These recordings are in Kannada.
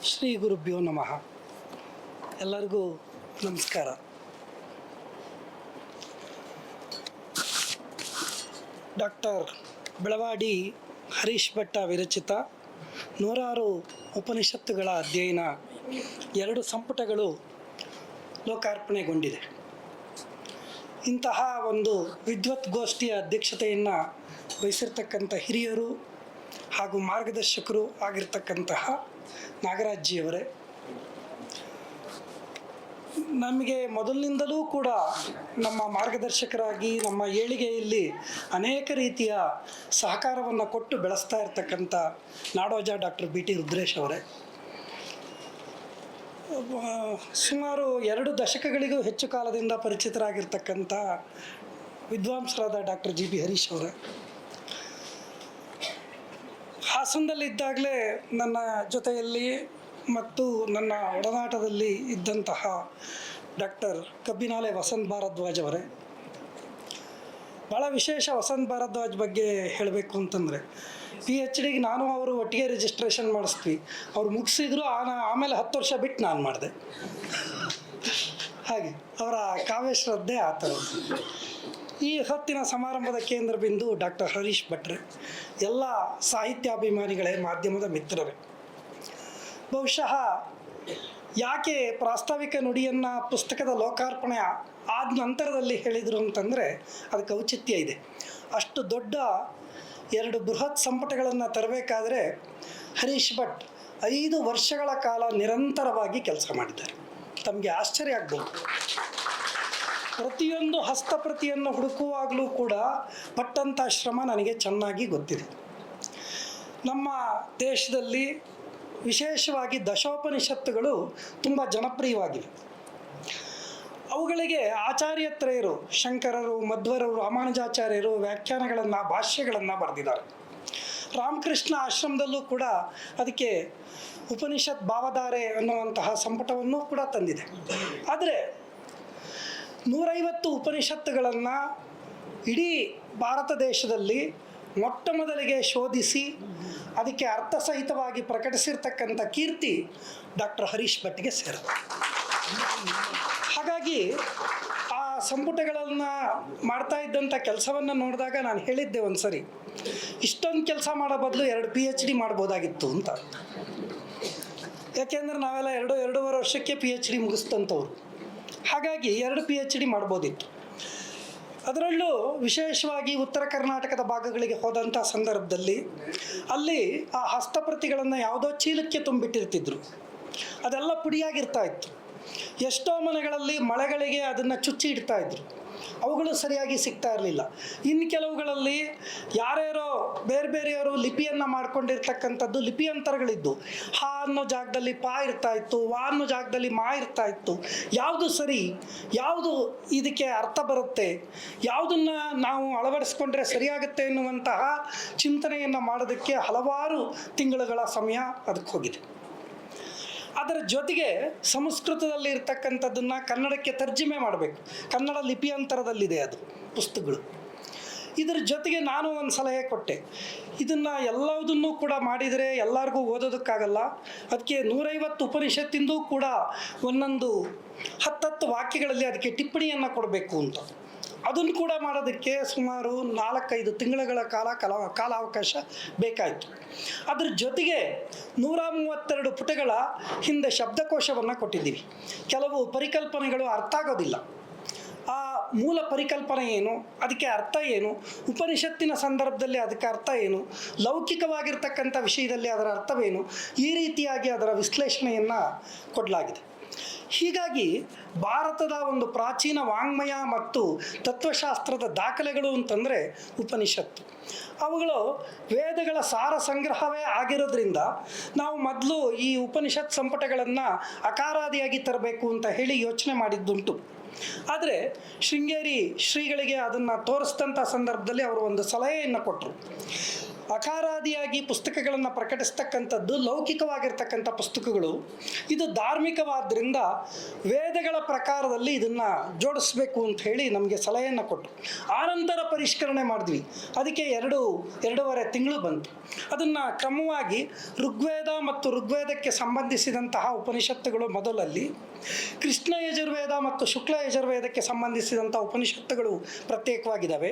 ಶ್ರೀ ಗುರುಭ್ಯೋ ನಮಃ. ಎಲ್ಲರಿಗೂ ನಮಸ್ಕಾರ. ಡಾಕ್ಟರ್ ಬೆಳವಾಡಿ ಹರೀಶ್ ಭಟ್ಟ ವಿರಚಿತ 106 ಉಪನಿಷತ್ತುಗಳ ಅಧ್ಯಯನ 2 ಸಂಪುಟಗಳು ಲೋಕಾರ್ಪಣೆಗೊಂಡಿದೆ. ಇಂತಹ ಒಂದು ವಿದ್ವತ್ಗೋಷ್ಠಿಯ ಅಧ್ಯಕ್ಷತೆಯನ್ನು ವಹಿಸಿರ್ತಕ್ಕಂಥ ಹಿರಿಯರು ಹಾಗೂ ಮಾರ್ಗದರ್ಶಕರು ಆಗಿರ್ತಕ್ಕಂತಹ ನಾಗರಾಜ್ಜಿಯವರೇ, ನಮಗೆ ಮೊದಲಿನಿಂದಲೂ ಕೂಡ ನಮ್ಮ ಮಾರ್ಗದರ್ಶಕರಾಗಿ ನಮ್ಮ ಏಳಿಗೆಯಲ್ಲಿ ಅನೇಕ ರೀತಿಯ ಸಹಕಾರವನ್ನು ಕೊಟ್ಟು ಬೆಳೆಸ್ತಾ ಇರ್ತಕ್ಕಂಥ ನಾಡೋಜ ಡಾಕ್ಟರ್ ಬಿ ಟಿ ರುದ್ರೇಶ್ ಅವರೇ, ಸುಮಾರು 2 ದಶಕಗಳಿಗೂ ಹೆಚ್ಚು ಕಾಲದಿಂದ ಪರಿಚಿತರಾಗಿರ್ತಕ್ಕಂಥ ವಿದ್ವಾಂಸರಾದ ಡಾಕ್ಟರ್ ಜಿ ಬಿ ಹರೀಶ್ ಅವರೇ, ಹಾಸನದಲ್ಲಿದ್ದಾಗಲೇ ನನ್ನ ಜೊತೆಯಲ್ಲಿ ಮತ್ತು ನನ್ನ ಒಡನಾಟದಲ್ಲಿ ಇದ್ದಂತಹ ಡಾಕ್ಟರ್ ಕಬ್ಬಿನಾಲೆ ವಸಂತ್ ಭಾರದ್ವಾಜ್ ಅವರೇ, ಭಾಳ ವಿಶೇಷ ವಸಂತ್ ಭಾರದ್ವಾಜ್ ಬಗ್ಗೆ ಹೇಳಬೇಕು ಅಂತಂದರೆ PhDಗೆ ನಾನು ಅವರು ಒಟ್ಟಿಗೆ ರಿಜಿಸ್ಟ್ರೇಷನ್ ಮಾಡಿಸ್ತೀವಿ. ಅವ್ರು ಮುಗಿಸಿದ್ರು, ಆಮೇಲೆ 10 ವರ್ಷ ಬಿಟ್ಟು ನಾನು ಮಾಡಿದೆ. ಹಾಗೆ ಅವರ ಕಾವ್ಯಶ್ರದ್ಧೆ ಆ ಥರದ್ದು. ಈ ಹೊತ್ತಿನ ಸಮಾರಂಭದ ಕೇಂದ್ರ ಬಿಂದು ಡಾಕ್ಟರ್ ಹರೀಶ್ ಭಟ್ರೆ, ಎಲ್ಲ ಸಾಹಿತ್ಯಾಭಿಮಾನಿಗಳೇ, ಮಾಧ್ಯಮದ ಮಿತ್ರರೇ. ಬಹುಶಃ ಯಾಕೆ ಪ್ರಾಸ್ತಾವಿಕ ನುಡಿಯನ್ನು ಪುಸ್ತಕದ ಲೋಕಾರ್ಪಣೆ ಆದ ನಂತರದಲ್ಲಿ ಹೇಳಿದರು ಅಂತಂದರೆ ಅದಕ್ಕೆ ಔಚಿತ್ಯ ಇದೆ. ಅಷ್ಟು ದೊಡ್ಡ 2 ಬೃಹತ್ ಸಂಪುಟಗಳನ್ನು ತರಬೇಕಾದ್ರೆ ಹರೀಶ್ ಭಟ್ 5 ವರ್ಷಗಳ ಕಾಲ ನಿರಂತರವಾಗಿ ಕೆಲಸ ಮಾಡಿದ್ದಾರೆ. ತಮಗೆ ಆಶ್ಚರ್ಯ ಆಗ್ಬೋದು. ಪ್ರತಿಯೊಂದು ಹಸ್ತಪ್ರತಿಯನ್ನು ಹುಡುಕುವಾಗಲೂ ಕೂಡ ಪಟ್ಟಂಥ ಶ್ರಮ ನನಗೆ ಚೆನ್ನಾಗಿ ಗೊತ್ತಿದೆ. ನಮ್ಮ ದೇಶದಲ್ಲಿ ವಿಶೇಷವಾಗಿ ದಶೋಪನಿಷತ್ತುಗಳು ತುಂಬ ಜನಪ್ರಿಯವಾಗಿವೆ. ಅವುಗಳಿಗೆ ಆಚಾರ್ಯತ್ರಯರು, ಶಂಕರರು, ಮಧ್ವರರು, ರಾಮಾನುಜಾಚಾರ್ಯರು ವ್ಯಾಖ್ಯಾನಗಳನ್ನು, ಭಾಷ್ಯಗಳನ್ನು ಬರೆದಿದ್ದಾರೆ. ರಾಮಕೃಷ್ಣ ಆಶ್ರಮದಲ್ಲೂ ಕೂಡ ಅದಕ್ಕೆ ಉಪನಿಷತ್ ಭಾವಧಾರೆ ಅನ್ನುವಂತಹ ಸಂಪುಟವನ್ನು ಕೂಡ ತಂದಿದೆ. ಆದರೆ 150 ಉಪನಿಷತ್ತುಗಳನ್ನು ಇಡೀ ಭಾರತ ದೇಶದಲ್ಲಿ ಮೊಟ್ಟ ಮೊದಲಿಗೆ ಶೋಧಿಸಿ ಅದಕ್ಕೆ ಅರ್ಥಸಹಿತವಾಗಿ ಪ್ರಕಟಿಸಿರ್ತಕ್ಕಂಥ ಕೀರ್ತಿ ಡಾಕ್ಟರ್ ಹರೀಶ್ ಭಟ್ಗೆ ಸೇರಿದೆ. ಹಾಗಾಗಿ ಆ ಸಂಪುಟಗಳನ್ನು ಮಾಡ್ತಾ ಇದ್ದಂಥ ಕೆಲಸವನ್ನು ನೋಡಿದಾಗ ನಾನು ಹೇಳಿದ್ದೆ ಒಂದು ಸರಿ, ಇಷ್ಟೊಂದು ಕೆಲಸ ಮಾಡೋ ಬದಲು 2 PhD ಮಾಡ್ಬೋದಾಗಿತ್ತು ಅಂತ. ಯಾಕೆಂದರೆ ನಾವೆಲ್ಲ 2-2.5 ವರ್ಷಕ್ಕೆ PhD ಮುಗಿಸ್ತಂಥವ್ರು. ಹಾಗಾಗಿ 2 PhD ಮಾಡ್ಬೋದಿತ್ತು. ಅದರಲ್ಲೂ ವಿಶೇಷವಾಗಿ ಉತ್ತರ ಕರ್ನಾಟಕದ ಭಾಗಗಳಿಗೆ ಹೋದಂಥ ಸಂದರ್ಭದಲ್ಲಿ ಅಲ್ಲಿ ಆ ಹಸ್ತಪ್ರತಿಗಳನ್ನು ಯಾವುದೋ ಚೀಲಕ್ಕೆ ತುಂಬಿಟ್ಟಿರ್ತಿದ್ರು. ಅದೆಲ್ಲ ಪುಡಿಯಾಗಿರ್ತಾ ಇತ್ತು. ಎಷ್ಟೋ ಮನೆಗಳಲ್ಲಿ ಮಳೆಗಳಿಗೆ ಅದನ್ನು ಚುಚ್ಚಿ ಇಡ್ತಾ ಇದ್ರು. ಅವುಗಳು ಸರಿಯಾಗಿ ಸಿಗ್ತಾ ಇರಲಿಲ್ಲ. ಇನ್ನು ಕೆಲವುಗಳಲ್ಲಿ ಯಾರ್ಯಾರೋ ಬೇರೆ ಬೇರೆಯವರು ಲಿಪಿಯನ್ನು ಮಾಡ್ಕೊಂಡಿರ್ತಕ್ಕಂಥದ್ದು ಲಿಪಿಯಂತರಗಳಿದ್ದು. ಹಾ ಅನ್ನೋ ಜಾಗದಲ್ಲಿ ಪಾ ಇರ್ತಾ ಇತ್ತು, ವಾ ಅನ್ನೋ ಜಾಗದಲ್ಲಿ ಮಾ ಇರ್ತಾ ಇತ್ತು. ಯಾವುದು ಸರಿ, ಯಾವುದು ಇದಕ್ಕೆ ಅರ್ಥ ಬರುತ್ತೆ, ಯಾವುದನ್ನು ನಾವು ಅಳವಡಿಸ್ಕೊಂಡ್ರೆ ಸರಿಯಾಗುತ್ತೆ ಎನ್ನುವಂತಹ ಚಿಂತನೆಯನ್ನು ಮಾಡೋದಕ್ಕೆ ಹಲವಾರು ತಿಂಗಳುಗಳ ಸಮಯ ಅದಕ್ಕೆ ಹೋಗಿದೆ. ಅದರ ಜೊತೆಗೆ ಸಂಸ್ಕೃತದಲ್ಲಿ ಇರ್ತಕ್ಕಂಥದ್ದನ್ನು ಕನ್ನಡಕ್ಕೆ ತರ್ಜುಮೆ ಮಾಡಬೇಕು. ಕನ್ನಡ ಲಿಪಿಯಂತರದಲ್ಲಿದೆ ಅದು ಪುಸ್ತಕಗಳು. ಇದರ ಜೊತೆಗೆ ನಾನು ಒಂದು ಸಲಹೆ ಕೊಟ್ಟೆ, ಇದನ್ನು ಎಲ್ಲದನ್ನೂ ಕೂಡ ಮಾಡಿದರೆ ಎಲ್ಲರಿಗೂ ಓದೋದಕ್ಕಾಗಲ್ಲ. ಅದಕ್ಕೆ 150 ಉಪನಿಷತ್ತಿಂದೂ ಕೂಡ ಒಂದೊಂದು 10 ವಾಕ್ಯಗಳಲ್ಲಿ ಅದಕ್ಕೆ ಟಿಪ್ಪಣಿಯನ್ನು ಕೊಡಬೇಕು ಅಂತ. ಅದನ್ನು ಕೂಡ ಮಾಡೋದಕ್ಕೆ ಸುಮಾರು 4-5 ತಿಂಗಳುಗಳ ಕಾಲಾವಕಾಶ ಬೇಕಾಯಿತು. ಅದ್ರ ಜೊತೆಗೆ 132 ಪುಟಗಳ ಹಿಂದೆ ಶಬ್ದಕೋಶವನ್ನು ಕೊಟ್ಟಿದ್ದೀವಿ. ಕೆಲವು ಪರಿಕಲ್ಪನೆಗಳು ಅರ್ಥ ಆಗೋದಿಲ್ಲ. ಆ ಮೂಲ ಪರಿಕಲ್ಪನೆ ಏನು, ಅದಕ್ಕೆ ಅರ್ಥ ಏನು, ಉಪನಿಷತ್ತಿನ ಸಂದರ್ಭದಲ್ಲಿ ಅದಕ್ಕೆ ಅರ್ಥ ಏನು, ಲೌಕಿಕವಾಗಿರ್ತಕ್ಕಂಥ ವಿಷಯದಲ್ಲಿ ಅದರ ಅರ್ಥವೇನು, ಈ ರೀತಿಯಾಗಿ ಅದರ ವಿಶ್ಲೇಷಣೆಯನ್ನು ಕೊಡಲಾಗಿದೆ. ಹೀಗಾಗಿ ಭಾರತದ ಒಂದು ಪ್ರಾಚೀನ ವಾಂಗ್ಮಯ ಮತ್ತು ತತ್ವಶಾಸ್ತ್ರದ ದಾಖಲೆಗಳು ಅಂತಂದರೆ ಉಪನಿಷತ್ತು. ಅವುಗಳು ವೇದಗಳ ಸಾರ ಸಂಗ್ರಹವೇ ಆಗಿರೋದ್ರಿಂದ ನಾವು ಮೊದಲು ಈ ಉಪನಿಷತ್ ಸಂಪುಟಗಳನ್ನು ಅಕಾರಾದಿಯಾಗಿ ತರಬೇಕು ಅಂತ ಹೇಳಿ ಯೋಚನೆ ಮಾಡಿದ್ದುಂಟು. ಆದರೆ ಶೃಂಗೇರಿ ಶ್ರೀಗಳಿಗೆ ಅದನ್ನು ತೋರಿಸಿದಂಥ ಸಂದರ್ಭದಲ್ಲಿ ಅವರು ಒಂದು ಸಲಹೆಯನ್ನು ಕೊಟ್ಟರು. ಅಕಾರಾದಿಯಾಗಿ ಪುಸ್ತಕಗಳನ್ನು ಪ್ರಕಟಿಸ್ತಕ್ಕಂಥದ್ದು ಲೌಕಿಕವಾಗಿರ್ತಕ್ಕಂಥ ಪುಸ್ತಕಗಳು. ಇದು ಧಾರ್ಮಿಕವಾದ್ದರಿಂದ ವೇದಗಳ ಪ್ರಕಾರದಲ್ಲಿ ಇದನ್ನು ಜೋಡಿಸ್ಬೇಕು ಅಂತ ಹೇಳಿ ನಮಗೆ ಸಲಹೆಯನ್ನು ಕೊಟ್ಟು ಆನಂತರ ಪರಿಷ್ಕರಣೆ ಮಾಡಿದ್ವಿ. ಅದಕ್ಕೆ ಎರಡೂವರೆ ತಿಂಗಳು ಬಂತು. ಅದನ್ನು ಕ್ರಮವಾಗಿ ಋಗ್ವೇದ ಮತ್ತು ಋಗ್ವೇದಕ್ಕೆ ಸಂಬಂಧಿಸಿದಂತಹ ಉಪನಿಷತ್ತುಗಳು ಮೊದಲಲ್ಲಿ, ಕೃಷ್ಣ ಯಜುರ್ವೇದ ಮತ್ತು ಶುಕ್ಲ ಯಜುರ್ವೇದಕ್ಕೆ ಸಂಬಂಧಿಸಿದಂಥ ಉಪನಿಷತ್ತುಗಳು ಪ್ರತ್ಯೇಕವಾಗಿದ್ದಾವೆ,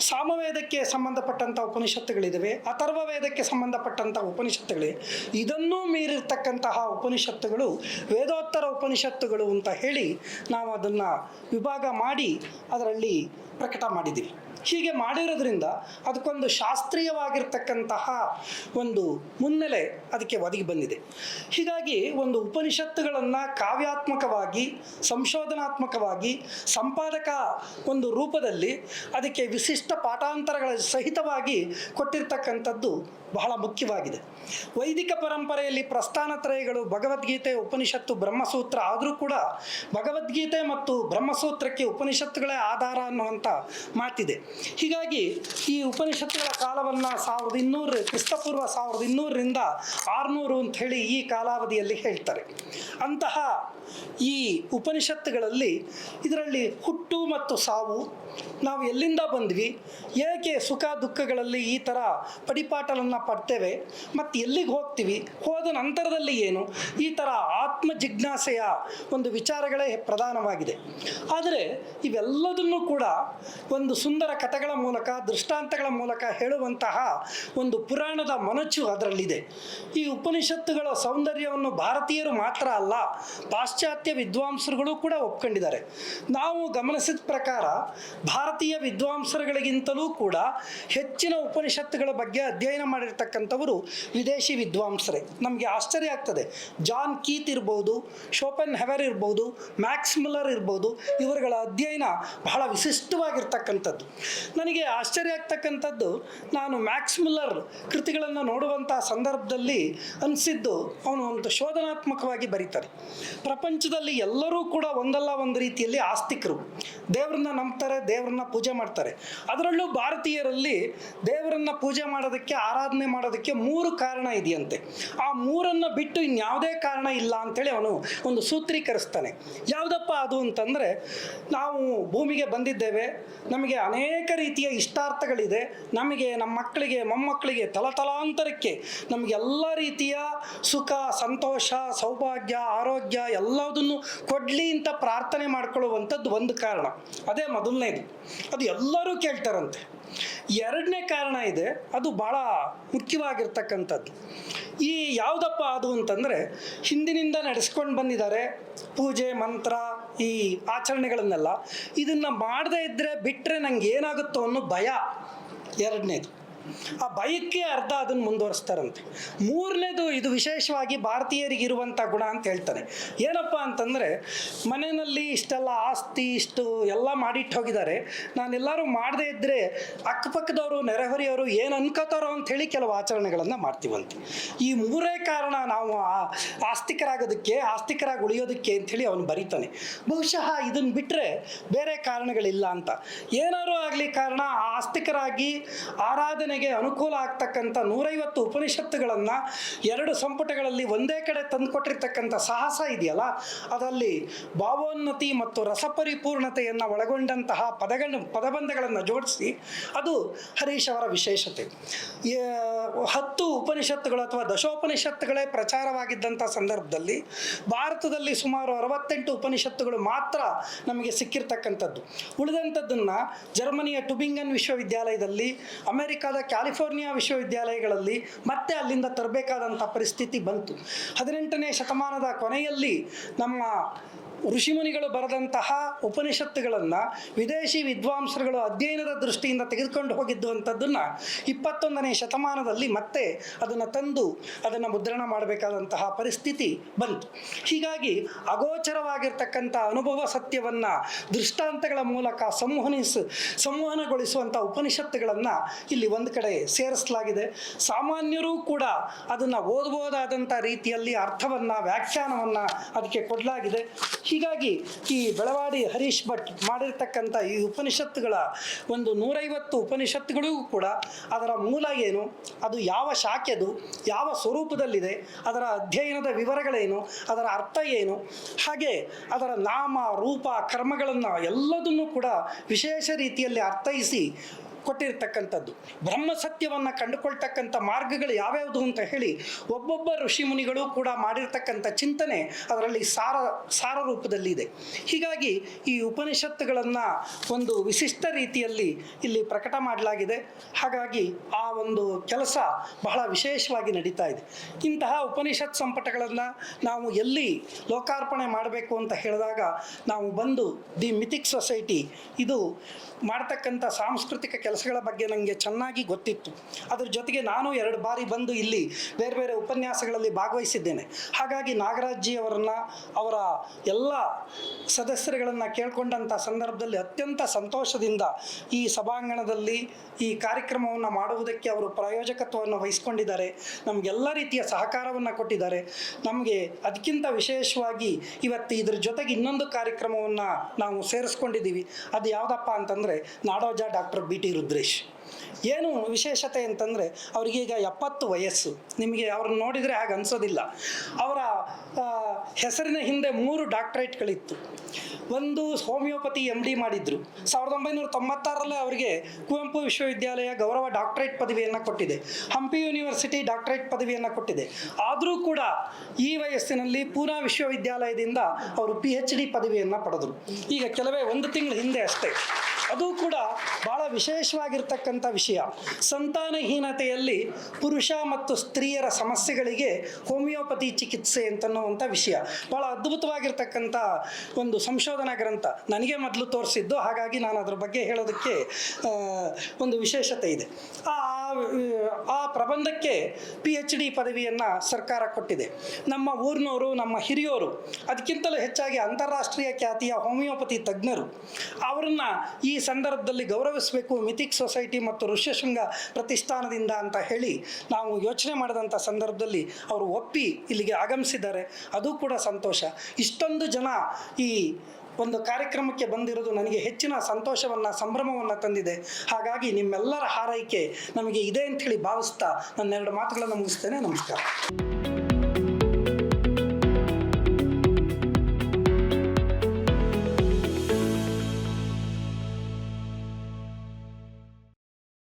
ಸಾಮವೇದಕ್ಕೆ ಸಂಬಂಧಪಟ್ಟಂಥ ಉಪನಿಷತ್ತುಗಳಿದ್ದಾವೆ, ಅಥರ್ವ ವೇದಕ್ಕೆ ಸಂಬಂಧಪಟ್ಟಂಥ ಉಪನಿಷತ್ತುಗಳಿವೆ. ಇದನ್ನೂ ಮೀರಿರ್ತಕ್ಕಂತಹ ಉಪನಿಷತ್ತುಗಳು ವೇದೋತ್ತರ ಉಪನಿಷತ್ತುಗಳು ಅಂತ ಹೇಳಿ ನಾವು ಅದನ್ನು ವಿಭಾಗ ಮಾಡಿ ಅದರಲ್ಲಿ ಪ್ರಕಟ ಮಾಡಿದ್ದೀವಿ. ಹೀಗೆ ಮಾಡಿರೋದ್ರಿಂದ ಅದಕ್ಕೊಂದು ಶಾಸ್ತ್ರೀಯವಾಗಿರ್ತಕ್ಕಂತಹ ಒಂದು ಮುನ್ನೆಲೆ ಅದಕ್ಕೆ ಒದಗಿ ಬಂದಿದೆ. ಹೀಗಾಗಿ ಒಂದು ಉಪನಿಷತ್ತುಗಳನ್ನು ಕಾವ್ಯಾತ್ಮಕವಾಗಿ, ಸಂಶೋಧನಾತ್ಮಕವಾಗಿ, ಸಂಪಾದಕ ಒಂದು ರೂಪದಲ್ಲಿ ಅದಕ್ಕೆ ವಿಶಿಷ್ಟ ಪಾಠಾಂತರಗಳ ಸಹಿತವಾಗಿ ಕೊಟ್ಟಿರ್ತಕ್ಕಂಥದ್ದು ಬಹಳ ಮುಖ್ಯವಾಗಿದೆ. ವೈದಿಕ ಪರಂಪರೆಯಲ್ಲಿ ಪ್ರಸ್ಥಾನತ್ರಯಗಳು ಭಗವದ್ಗೀತೆ, ಉಪನಿಷತ್ತು, ಬ್ರಹ್ಮಸೂತ್ರ ಆದರೂ ಕೂಡ ಭಗವದ್ಗೀತೆ ಮತ್ತು ಬ್ರಹ್ಮಸೂತ್ರಕ್ಕೆ ಉಪನಿಷತ್ತುಗಳೇ ಆಧಾರ ಅನ್ನುವಂಥ ಮಾತಿದೆ. ಹೀಗಾಗಿ ಈ ಉಪನಿಷತ್ತುಗಳ ಕಾಲವನ್ನು 1200 ಕ್ರಿಸ್ತಪೂರ್ವ 1200ರಿಂದ 600 ಅಂತ ಹೇಳಿ ಈ ಕಾಲಾವಧಿಯಲ್ಲಿ ಹೇಳ್ತಾರೆ. ಅಂತಹ ಈ ಉಪನಿಷತ್ತುಗಳಲ್ಲಿ ಇದರಲ್ಲಿ ಹುಟ್ಟು ಮತ್ತು ಸಾವು, ನಾವು ಎಲ್ಲಿಂದ ಬಂದ್ವಿ, ಏಕೆ ಸುಖ ದುಃಖಗಳಲ್ಲಿ ಈ ಥರ ಪಡಿಪಾಟಲನ್ನು ಪಡ್ತೇವೆ, ಮತ್ತು ಎಲ್ಲಿಗೆ ಹೋಗ್ತೀವಿ, ಹೋದ ನಂತರದಲ್ಲಿ ಏನು, ಈ ಥರ ಆತ್ಮ ಜಿಜ್ಞಾಸೆಯ ಒಂದು ವಿಚಾರಗಳೇ ಪ್ರಧಾನವಾಗಿದೆ. ಆದರೆ ಇವೆಲ್ಲದನ್ನು ಕೂಡ ಒಂದು ಸುಂದರ ಕಥೆಗಳ ಮೂಲಕ, ದೃಷ್ಟಾಂತಗಳ ಮೂಲಕ ಹೇಳುವಂತಹ ಒಂದು ಪುರಾಣದ ಮೊನಚು ಅದರಲ್ಲಿದೆ. ಈ ಉಪನಿಷತ್ತುಗಳ ಸೌಂದರ್ಯವನ್ನು ಭಾರತೀಯರು ಮಾತ್ರ ಅಲ್ಲ, ಪಾಶ್ಚಾತ್ಯ ವಿದ್ವಾಂಸರುಗಳು ಕೂಡ ಒಪ್ಕೊಂಡಿದ್ದಾರೆ. ನಾವು ಗಮನಿಸಿದ ಪ್ರಕಾರ ಭಾರತೀಯ ವಿದ್ವಾಂಸರುಗಳಿಗಿಂತಲೂ ಕೂಡ ಹೆಚ್ಚಿನ ಉಪನಿಷತ್ತುಗಳ ಬಗ್ಗೆ ಅಧ್ಯಯನ ಮಾಡಿರ್ತಕ್ಕಂಥವರು ವಿದೇಶಿ ವಿದ್ವಾಂಸರೇ. ನಮಗೆ ಆಶ್ಚರ್ಯ ಆಗ್ತದೆ. ಜಾನ್ ಕೀತ್ ಇರ್ಬೋದು, ಶೋಪೆನ್ ಹೆವರ್ ಇರ್ಬೋದು, ಮ್ಯಾಕ್ಸ್ ಮಿಲ್ಲರ್ ಇರ್ಬೋದು, ಇವರುಗಳ ಅಧ್ಯಯನ ಬಹಳ ವಿಶಿಷ್ಟವಾಗಿರ್ತಕ್ಕಂಥದ್ದು. ನನಗೆ ಆಶ್ಚರ್ಯ ಆಗ್ತಕ್ಕಂಥದ್ದು, ನಾನು ಮ್ಯಾಕ್ಸ್ ಮಿಲ್ಲರ್ ಕೃತಿಗಳನ್ನು ನೋಡುವಂಥ ಸಂದರ್ಭದಲ್ಲಿ ಅನಿಸಿದ್ದು, ಅವನು ಒಂದು ಶೋಧನಾತ್ಮಕವಾಗಿ ಬರೀತಾರೆ. ಪ್ರಪಂಚದಲ್ಲಿ ಎಲ್ಲರೂ ಕೂಡ ಒಂದಲ್ಲ ಒಂದು ರೀತಿಯಲ್ಲಿ ಆಸ್ತಿಕರು, ದೇವರನ್ನ ನಂಬ್ತಾರೆ, ದೇವರನ್ನ ಪೂಜೆ ಮಾಡ್ತಾರೆ. ಅದರಲ್ಲೂ ಭಾರತೀಯರಲ್ಲಿ ದೇವರನ್ನ ಪೂಜೆ ಮಾಡೋದಕ್ಕೆ, ಆರಾಧನೆ ಮಾಡೋದಕ್ಕೆ 3 ಕಾರಣ ಇದೆಯಂತೆ. ಆ 3 ಬಿಟ್ಟು ಇನ್ಯಾವುದೇ ಕಾರಣ ಇಲ್ಲ ಅಂಥೇಳಿ ಅವನು ಒಂದು ಸೂತ್ರೀಕರಿಸ್ತಾನೆ. ಯಾವುದಪ್ಪ ಅದು ಅಂತಂದರೆ, ನಾವು ಭೂಮಿಗೆ ಬಂದಿದ್ದೇವೆ, ನಮಗೆ ಅನೇಕ ರೀತಿಯ ಇಷ್ಟಾರ್ಥಗಳಿದೆ, ನಮಗೆ ನಮ್ಮ ಮಕ್ಕಳಿಗೆ ಮೊಮ್ಮಕ್ಕಳಿಗೆ ತಲತಲಾಂತರಕ್ಕೆ ನಮಗೆಲ್ಲ ರೀತಿಯ ಸುಖ, ಸಂತೋಷ, ಸೌಭಾಗ್ಯ, ಆರೋಗ್ಯ ಎಲ್ಲದನ್ನು ಕೊಡಲಿ ಅಂತ ಪ್ರಾರ್ಥನೆ ಮಾಡ್ಕೊಳ್ಳುವಂಥದ್ದು ಒಂದು ಕಾರಣ. ಅದೇ ಮೊದಲನೇದು, ಅದು ಎಲ್ಲರೂ ಕೇಳ್ತಾರಂತೆ. 2ನೇ ಕಾರಣ ಇದೆ, ಅದು ಭಾಳ ಮುಖ್ಯವಾಗಿರ್ತಕ್ಕಂಥದ್ದು. ಈ ಯಾವುದಪ್ಪ ಅದು ಅಂತಂದರೆ, ಹಿಂದಿನಿಂದ ನಡೆಸ್ಕೊಂಡು ಬಂದಿದ್ದಾರೆ ಪೂಜೆ, ಮಂತ್ರ, ಈ ಆಚರಣೆಗಳನ್ನೆಲ್ಲ. ಇದನ್ನು ಮಾಡದೇ ಇದ್ದರೆ ಬಿಟ್ಟರೆ ನಂಗೆ ಏನಾಗುತ್ತೋ ಅನ್ನೋ ಭಯ 2ನೇದು. ಆ ಭಯಕ್ಕೆ ಅರ್ಧ ಅದನ್ನು ಮುಂದುವರಿಸ್ತಾರಂತೆ. 3ನೇದು, ಇದು ವಿಶೇಷವಾಗಿ ಭಾರತೀಯರಿಗಿರುವಂಥ ಗುಣ ಅಂತ ಹೇಳ್ತಾನೆ. ಏನಪ್ಪ ಅಂತಂದರೆ, ಮನೆಯಲ್ಲಿ ಇಷ್ಟೆಲ್ಲ ಆಸ್ತಿ, ಇಷ್ಟು ಎಲ್ಲ ಮಾಡಿಟ್ಟು ಹೋಗಿದ್ದಾರೆ, ನಾನೆಲ್ಲರೂ ಮಾಡದೇ ಇದ್ದರೆ ಅಕ್ಕಪಕ್ಕದವರು, ನೆರೆಹೊರೆಯವರು ಏನು ಅನ್ಕೋತಾರೋ ಅಂಥೇಳಿ ಕೆಲವು ಆಚರಣೆಗಳನ್ನು ಮಾಡ್ತೀವಂತೆ. ಈ 3 ಕಾರಣ ನಾವು ಆಸ್ತಿಕರಾಗೋದಕ್ಕೆ, ಆಸ್ತಿಕರಾಗಿ ಉಳಿಯೋದಕ್ಕೆ ಅಂಥೇಳಿ ಅವನು ಬರೀತಾನೆ. ಬಹುಶಃ ಇದನ್ನು ಬಿಟ್ಟರೆ ಬೇರೆ ಕಾರಣಗಳಿಲ್ಲ ಅಂತ. ಏನಾದರೂ ಆಗಲಿ ಕಾರಣ, ಆಸ್ತಿಕರಾಗಿ ಆರಾಧನೆ ಅನುಕೂಲ ಆಗ್ತಕ್ಕಂಥ 150 ಉಪನಿಷತ್ತುಗಳನ್ನು 2 ಸಂಪುಟಗಳಲ್ಲಿ ಒಂದೇ ಕಡೆ ತಂದುಕೊಟ್ಟಿರ್ತಕ್ಕಂಥ ಸಾಹಸ ಇದೆಯಲ್ಲ, ಅದರಲ್ಲಿ ಭಾವೋನ್ನತಿ ಮತ್ತು ರಸಪರಿಪೂರ್ಣತೆಯನ್ನು ಒಳಗೊಂಡಂತಹ ಪದಬಂಧಗಳನ್ನು ಜೋಡಿಸಿ, ಅದು ಹರೀಶ್ ಅವರ ವಿಶೇಷತೆ. 10 ಉಪನಿಷತ್ತುಗಳು ಅಥವಾ ದಶೋಪನಿಷತ್ತುಗಳೇ ಪ್ರಚಾರವಾಗಿದ್ದಂಥ ಸಂದರ್ಭದಲ್ಲಿ ಭಾರತದಲ್ಲಿ ಸುಮಾರು 68 ಉಪನಿಷತ್ತುಗಳು ಮಾತ್ರ ನಮಗೆ ಸಿಕ್ಕಿರ್ತಕ್ಕಂಥದ್ದು. ಉಳಿದಂಥದ್ದನ್ನು ಜರ್ಮನಿಯ ಟುಬಿಂಗನ್ ವಿಶ್ವವಿದ್ಯಾಲಯದಲ್ಲಿ, ಅಮೆರಿಕಾದ ಕ್ಯಾಲಿಫೋರ್ನಿಯಾ ವಿಶ್ವವಿದ್ಯಾಲಯಗಳಲ್ಲಿ ಮತ್ತೆ ಅಲ್ಲಿಂದ ತರಬೇಕಾದಂಥ ಪರಿಸ್ಥಿತಿ ಬಂತು. 18ನೇ ಶತಮಾನದ ಕೊನೆಯಲ್ಲಿ ನಮ್ಮ ಋಷಿಮುನಿಗಳು ಬರೆದಂತಹ ಉಪನಿಷತ್ತುಗಳನ್ನು ವಿದೇಶಿ ವಿದ್ವಾಂಸರುಗಳು ಅಧ್ಯಯನದ ದೃಷ್ಟಿಯಿಂದ ತೆಗೆದುಕೊಂಡು ಹೋಗಿದ್ದು ಅಂಥದ್ದನ್ನು 21ನೇ ಶತಮಾನದಲ್ಲಿ ಮತ್ತೆ ಅದನ್ನು ತಂದು ಅದನ್ನು ಮುದ್ರಣ ಮಾಡಬೇಕಾದಂತಹ ಪರಿಸ್ಥಿತಿ ಬಂತು. ಹೀಗಾಗಿ ಅಗೋಚರವಾಗಿರ್ತಕ್ಕಂಥ ಅನುಭವ ಸತ್ಯವನ್ನು ದೃಷ್ಟಾಂತಗಳ ಮೂಲಕ ಸಂವಹನಗೊಳಿಸುವಂಥ ಉಪನಿಷತ್ತುಗಳನ್ನು ಇಲ್ಲಿ ಒಂದು ಕಡೆ ಸೇರಿಸಲಾಗಿದೆ. ಸಾಮಾನ್ಯರೂ ಕೂಡ ಅದನ್ನು ಓದಬಹುದಾದಂಥ ರೀತಿಯಲ್ಲಿ ಅರ್ಥವನ್ನು, ವ್ಯಾಖ್ಯಾನವನ್ನು ಅದಕ್ಕೆ ಕೊಡಲಾಗಿದೆ. ಹೀಗಾಗಿ ಈ ಬೆಳವಾಡಿ ಹರೀಶ್ ಭಟ್ ಮಾಡಿರ್ತಕ್ಕಂಥ ಈ ಉಪನಿಷತ್ತುಗಳ ಒಂದು 150 ಉಪನಿಷತ್ತುಗಳಿಗೂ ಕೂಡ ಅದರ ಮೂಲ ಏನು, ಅದು ಯಾವ ಶಾಖೆದು, ಯಾವ ಸ್ವರೂಪದಲ್ಲಿದೆ, ಅದರ ಅಧ್ಯಯನದ ವಿವರಗಳೇನು, ಅದರ ಅರ್ಥ ಏನು, ಹಾಗೆ ಅದರ ನಾಮ ರೂಪ ಕರ್ಮಗಳನ್ನು ಎಲ್ಲದನ್ನೂ ಕೂಡ ವಿಶೇಷ ರೀತಿಯಲ್ಲಿ ಅರ್ಥೈಸಿ ಕೊಟ್ಟಿರ್ತಕ್ಕಂಥದ್ದು. ಬ್ರಹ್ಮ ಸತ್ಯವನ್ನು ಕಂಡುಕೊಳ್ತಕ್ಕಂಥ ಮಾರ್ಗಗಳು ಯಾವ್ಯಾವುದು ಅಂತ ಹೇಳಿ ಒಬ್ಬೊಬ್ಬ ಋಷಿಮುನಿಗಳು ಕೂಡ ಮಾಡಿರ್ತಕ್ಕಂಥ ಚಿಂತನೆ ಅದರಲ್ಲಿ ಸಾರ ರೂಪದಲ್ಲಿದೆ. ಹೀಗಾಗಿ ಈ ಉಪನಿಷತ್ತುಗಳನ್ನು ಒಂದು ವಿಶಿಷ್ಟ ರೀತಿಯಲ್ಲಿ ಇಲ್ಲಿ ಪ್ರಕಟ ಮಾಡಲಾಗಿದೆ. ಹಾಗಾಗಿ ಆ ಒಂದು ಕೆಲಸ ಬಹಳ ವಿಶೇಷವಾಗಿ ನಡೀತಾ ಇದೆ. ಇಂತಹ ಉಪನಿಷತ್ ಸಂಪುಟಗಳನ್ನು ನಾವು ಎಲ್ಲಿ ಲೋಕಾರ್ಪಣೆ ಮಾಡಬೇಕು ಅಂತ ಹೇಳಿದಾಗ ನಾವು ಬಂದು ದಿ ಮಿಥಿಕ್ ಸೊಸೈಟಿ ಇದು ಮಾಡ್ತಕ್ಕಂಥ ಸಾಂಸ್ಕೃತಿಕ ಕೆಲಸಗಳ ಬಗ್ಗೆ ನನಗೆ ಚೆನ್ನಾಗಿ ಗೊತ್ತಿತ್ತು. ಅದ್ರ ಜೊತೆಗೆ ನಾನು 2 ಬಾರಿ ಬಂದು ಇಲ್ಲಿ ಬೇರೆ ಬೇರೆ ಉಪನ್ಯಾಸಗಳಲ್ಲಿ ಭಾಗವಹಿಸಿದ್ದೇನೆ. ಹಾಗಾಗಿ ನಾಗರಾಜ್ಜಿ ಅವರನ್ನು, ಅವರ ಎಲ್ಲ ಸದಸ್ಯರುಗಳನ್ನು ಕೇಳ್ಕೊಂಡಂಥ ಸಂದರ್ಭದಲ್ಲಿ ಅತ್ಯಂತ ಸಂತೋಷದಿಂದ ಈ ಸಭಾಂಗಣದಲ್ಲಿ ಈ ಕಾರ್ಯಕ್ರಮವನ್ನು ಮಾಡುವುದಕ್ಕೆ ಅವರು ಪ್ರಾಯೋಜಕತ್ವವನ್ನು ವಹಿಸ್ಕೊಂಡಿದ್ದಾರೆ. ನಮಗೆಲ್ಲ ರೀತಿಯ ಸಹಕಾರವನ್ನು ಕೊಟ್ಟಿದ್ದಾರೆ. ನಮಗೆ ಅದಕ್ಕಿಂತ ವಿಶೇಷವಾಗಿ ಇವತ್ತು ಇದ್ರ ಜೊತೆಗೆ ಇನ್ನೊಂದು ಕಾರ್ಯಕ್ರಮವನ್ನು ನಾವು ಸೇರಿಸ್ಕೊಂಡಿದ್ದೀವಿ. ಅದು ಯಾವುದಪ್ಪ ಅಂತಂದರೆ ನಾಡೋಜ ಡಾಕ್ಟರ್ BT ರುದ್ರೇಶ್. ಏನು ವಿಶೇಷತೆ ಅಂತಂದರೆ ಅವರಿಗೀಗ 70 ವಯಸ್ಸು. ನಿಮಗೆ ಅವ್ರನ್ನ ನೋಡಿದರೆ ಹಾಗೆ ಅನಿಸೋದಿಲ್ಲ. ಅವರ ಹೆಸರಿನ ಹಿಂದೆ 3 ಡಾಕ್ಟ್ರೇಟ್ಗಳಿತ್ತು. ಒಂದು ಹೋಮಿಯೋಪತಿ MD ಮಾಡಿದ್ರು. 1996ರಲ್ಲಿ ಅವರಿಗೆ ಕುವೆಂಪು ವಿಶ್ವವಿದ್ಯಾಲಯ ಗೌರವ ಡಾಕ್ಟ್ರೇಟ್ ಪದವಿಯನ್ನು ಕೊಟ್ಟಿದೆ. ಹಂಪಿ ಯೂನಿವರ್ಸಿಟಿ ಡಾಕ್ಟ್ರೇಟ್ ಪದವಿಯನ್ನು ಕೊಟ್ಟಿದೆ. ಆದರೂ ಕೂಡ ಈ ವಯಸ್ಸಿನಲ್ಲಿ ಪೂನಾ ವಿಶ್ವವಿದ್ಯಾಲಯದಿಂದ ಅವರು PhD ಪದವಿಯನ್ನು ಪಡೆದರು. ಈಗ ಕೆಲವೇ 1 ತಿಂಗಳ ಹಿಂದೆ ಅಷ್ಟೇ. ಅದು ಕೂಡ ಭಾಳ ವಿಶೇಷವಾಗಿರ್ತಕ್ಕಂಥ ವಿಷಯ. ಸಂತಾನಹೀನತೆಯಲ್ಲಿ ಪುರುಷ ಮತ್ತು ಸ್ತ್ರೀಯರ ಸಮಸ್ಯೆಗಳಿಗೆ ಹೋಮಿಯೋಪತಿ ಚಿಕಿತ್ಸೆ ಅಂತನ್ನುವಂಥ ವಿಷಯ ಭಾಳ ಅದ್ಭುತವಾಗಿರ್ತಕ್ಕಂಥ ಒಂದು ಸಂಶೋಧನಾ ಗ್ರಂಥ. ನನಗೆ ಮೊದಲು ತೋರಿಸಿದ್ದು, ಹಾಗಾಗಿ ನಾನು ಅದ್ರ ಬಗ್ಗೆ ಹೇಳೋದಕ್ಕೆ ಒಂದು ವಿಶೇಷತೆ ಇದೆ. ಆ ಪ್ರಬಂಧಕ್ಕೆ PhD ಪದವಿಯನ್ನು ಸರ್ಕಾರ ಕೊಟ್ಟಿದೆ. ನಮ್ಮ ಊರಿನವರು, ನಮ್ಮ ಹಿರಿಯೋರು, ಅದಕ್ಕಿಂತಲೂ ಹೆಚ್ಚಾಗಿ ಅಂತಾರಾಷ್ಟ್ರೀಯ ಖ್ಯಾತಿಯ ಹೋಮಿಯೋಪತಿ ತಜ್ಞರು, ಅವರನ್ನು ಈ ಸಂದರ್ಭದಲ್ಲಿ ಗೌರವಿಸಬೇಕು ಮಿಥಿಕ್ ಸೊಸೈಟಿ ಮತ್ತು ಋಷ್ಯಶೃಂಗ ಪ್ರತಿಷ್ಠಾನದಿಂದ ಅಂತ ಹೇಳಿ ನಾವು ಯೋಚನೆ ಮಾಡಿದಂಥ ಸಂದರ್ಭದಲ್ಲಿ ಅವರು ಒಪ್ಪಿ ಇಲ್ಲಿಗೆ ಆಗಮಿಸಿದ್ದಾರೆ. ಅದು ಕೂಡ ಸಂತೋಷ. ಇಷ್ಟೊಂದು ಜನ ಈ ಒಂದು ಕಾರ್ಯಕ್ರಮಕ್ಕೆ ಬಂದಿರೋದು ನನಗೆ ಹೆಚ್ಚಿನ ಸಂತೋಷವನ್ನು, ಸಂಭ್ರಮವನ್ನು ತಂದಿದೆ. ಹಾಗಾಗಿ ನಿಮ್ಮೆಲ್ಲರ ಹಾರೈಕೆ ನಮಗೆ ಇದೆ ಅಂಥೇಳಿ ಭಾವಿಸ್ತಾ ನನ್ನ 2 ಮಾತುಗಳನ್ನು ಮುಗಿಸ್ತೇನೆ. ನಮಸ್ಕಾರ.